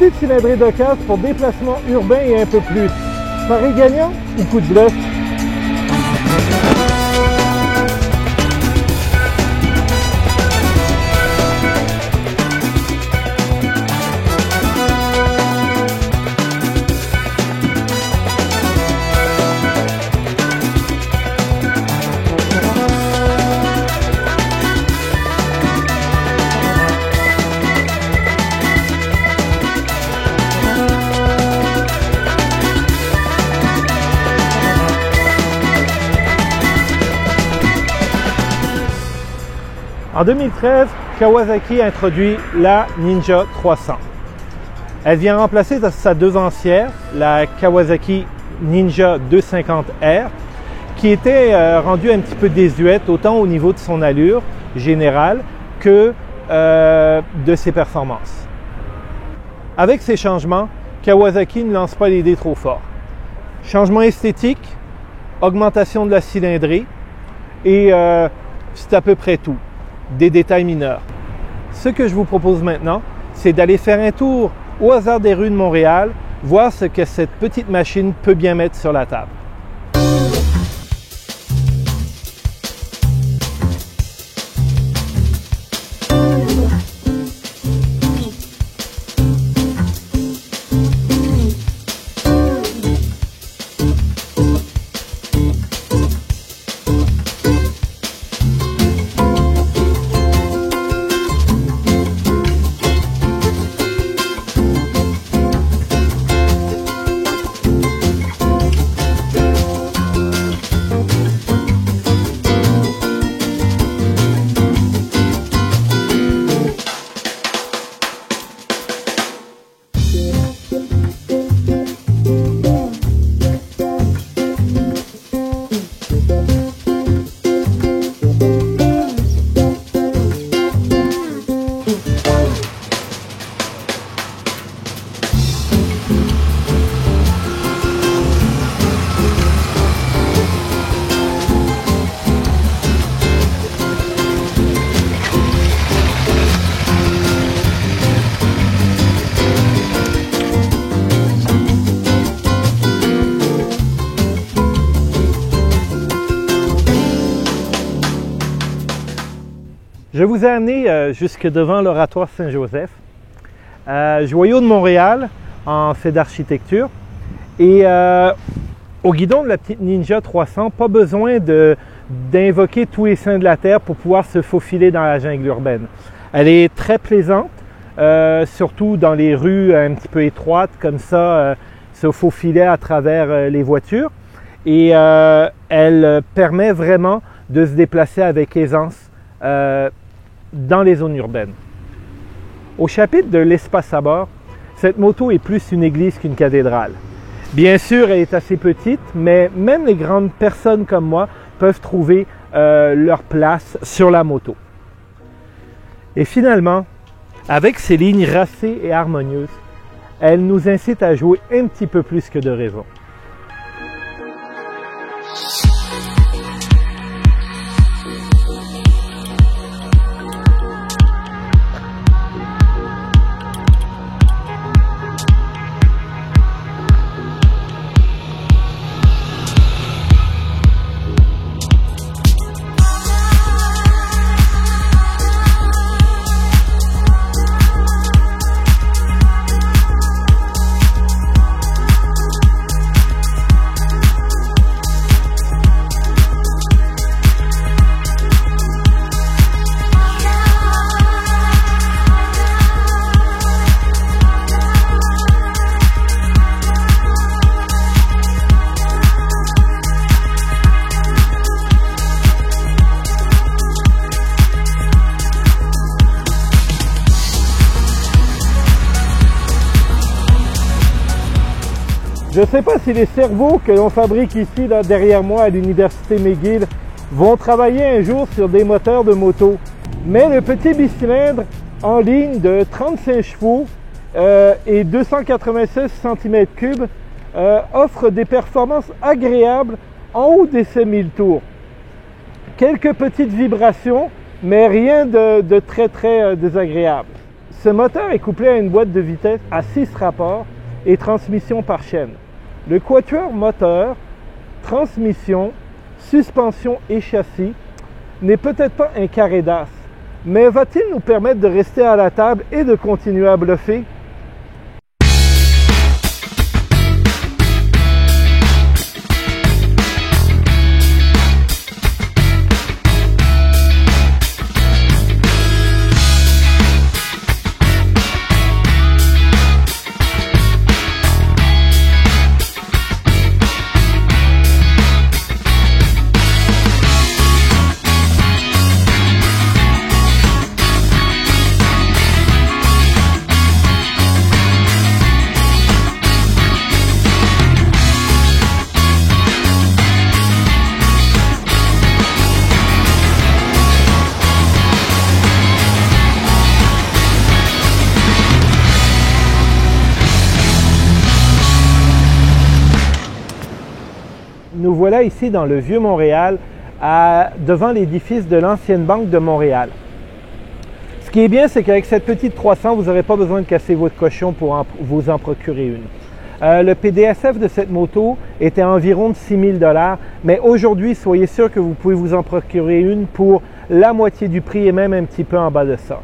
Unité de cylindrée d'occasion pour déplacement urbain et un peu plus. Pari gagnant ou coup de bluff? En 2013, Kawasaki a introduit la Ninja 300. Elle vient remplacer sa devancière, la Kawasaki Ninja 250R, qui était rendue un petit peu désuète, autant au niveau de son allure générale que de ses performances. Avec ces changements, Kawasaki ne lance pas les dés trop fort. Changement esthétique, augmentation de la cylindrée et c'est à peu près tout. Des détails mineurs. Ce que je vous propose maintenant, c'est d'aller faire un tour au hasard des rues de Montréal, voir ce que cette petite machine peut bien mettre sur la table. Je vous ai amené jusque devant l'Oratoire Saint-Joseph, joyau de Montréal en fait d'architecture. Et au guidon de la petite Ninja 300, pas besoin d'invoquer tous les saints de la terre pour pouvoir se faufiler dans la jungle urbaine. Elle est très plaisante, surtout dans les rues un petit peu étroites, comme ça, se faufiler à travers les voitures. Et elle permet vraiment de se déplacer avec aisance dans les zones urbaines. Au chapitre de l'espace à bord, cette moto est plus une église qu'une cathédrale. Bien sûr, elle est assez petite, mais même les grandes personnes comme moi peuvent trouver leur place sur la moto. Et finalement, avec ses lignes racées et harmonieuses, elle nous incite à jouer un petit peu plus que de raison. Je ne sais pas si les cerveaux que l'on fabrique ici, là, derrière moi, à l'Université McGill, vont travailler un jour sur des moteurs de moto. Mais le petit bicylindre en ligne de 35 chevaux et 296 cm3 offre des performances agréables en haut des 5000 tours. Quelques petites vibrations, mais rien de très désagréable. Ce moteur est couplé à une boîte de vitesse à 6 rapports et transmission par chaîne. Le quatuor moteur, transmission, suspension et châssis n'est peut-être pas un carré d'as, mais va-t-il nous permettre de rester à la table et de continuer à bluffer? Nous voilà ici dans le Vieux-Montréal, devant l'édifice de l'ancienne Banque de Montréal. Ce qui est bien, c'est qu'avec cette petite 300, vous n'aurez pas besoin de casser votre cochon pour vous en procurer une. Le PDSF de cette moto était environ de 6 000 $, mais aujourd'hui, soyez sûr que vous pouvez vous en procurer une pour la moitié du prix et même un petit peu en bas de ça.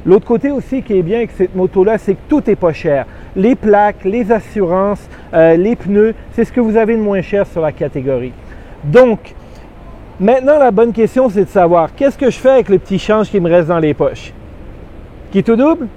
L'autre côté aussi qui est bien avec cette moto-là, c'est que tout n'est pas cher. Les plaques, les assurances, les pneus, c'est ce que vous avez de moins cher sur la catégorie. Donc, maintenant la bonne question, c'est de savoir qu'est-ce que je fais avec le petit change qui me reste dans les poches? Qui tout double?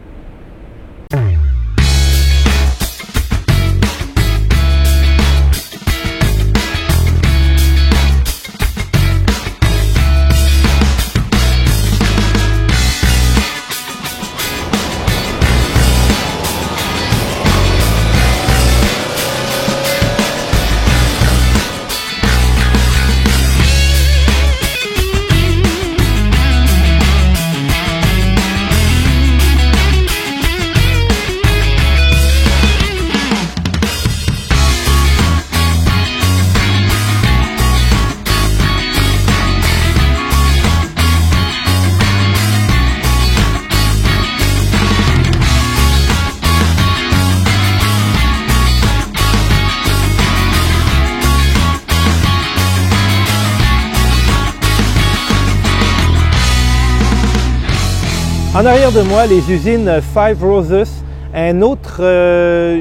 En arrière de moi, les usines Five Roses, un autre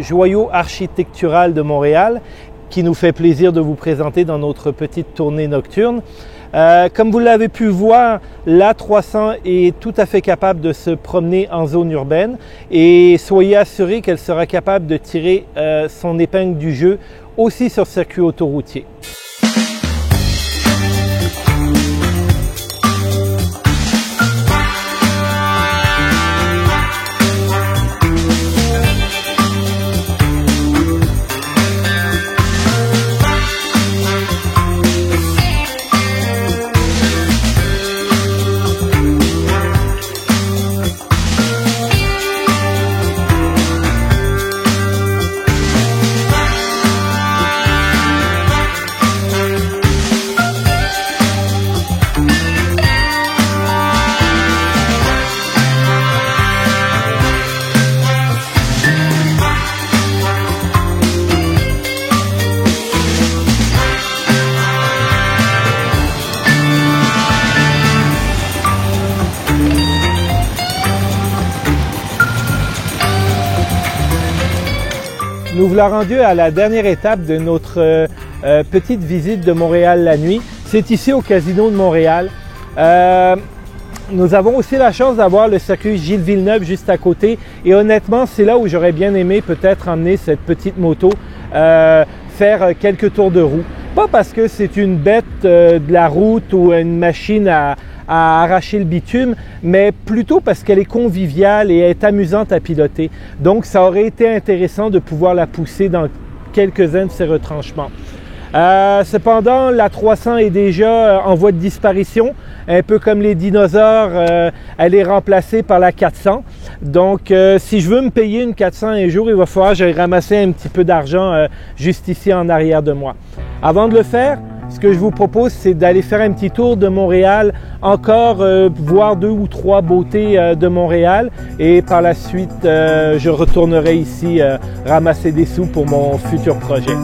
joyau architectural de Montréal qui nous fait plaisir de vous présenter dans notre petite tournée nocturne. Comme vous l'avez pu voir, la 300 est tout à fait capable de se promener en zone urbaine et soyez assurés qu'elle sera capable de tirer son épingle du jeu aussi sur circuit autoroutier. Nous voilà rendus à la dernière étape de notre petite visite de Montréal la nuit. C'est ici au Casino de Montréal. Nous avons aussi la chance d'avoir le circuit Gilles Villeneuve juste à côté. Et honnêtement, c'est là où j'aurais bien aimé peut-être emmener cette petite moto, faire quelques tours de roue. Pas parce que c'est une bête de la route ou une machine à arracher le bitume, mais plutôt parce qu'elle est conviviale et est amusante à piloter. Donc, ça aurait été intéressant de pouvoir la pousser dans quelques-uns de ses retranchements. Cependant, la 300 est déjà en voie de disparition. Un peu comme les dinosaures, elle est remplacée par la 400. Donc, si je veux me payer une 400 un jour, il va falloir que j'aille ramasser un petit peu d'argent juste ici en arrière de moi. Avant de le faire, ce que je vous propose, c'est d'aller faire un petit tour de Montréal, encore voir 2 ou 3 beautés de Montréal. Et par la suite, je retournerai ici ramasser des sous pour mon futur projet.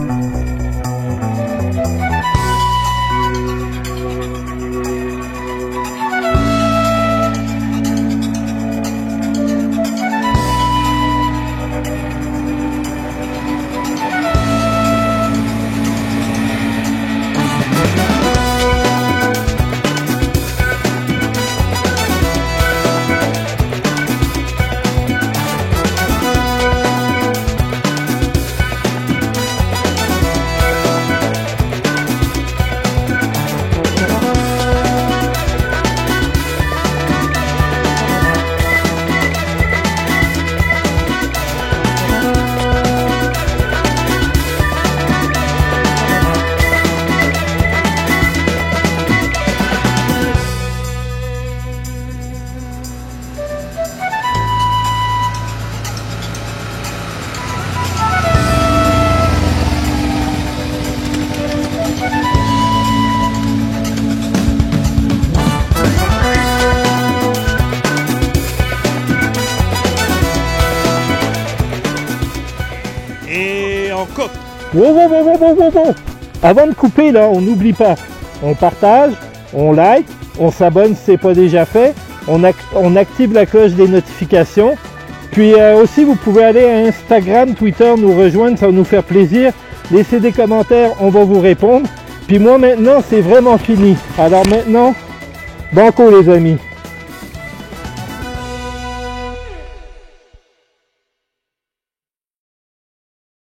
Et on coupe. Wow. Avant de couper, là, on n'oublie pas, on partage, on like, on s'abonne si ce n'est pas déjà fait, on active la cloche des notifications. Puis aussi, vous pouvez aller à Instagram, Twitter, nous rejoindre, ça va nous faire plaisir. Laissez des commentaires, on va vous répondre. Puis moi, maintenant, c'est vraiment fini. Alors maintenant, banco les amis.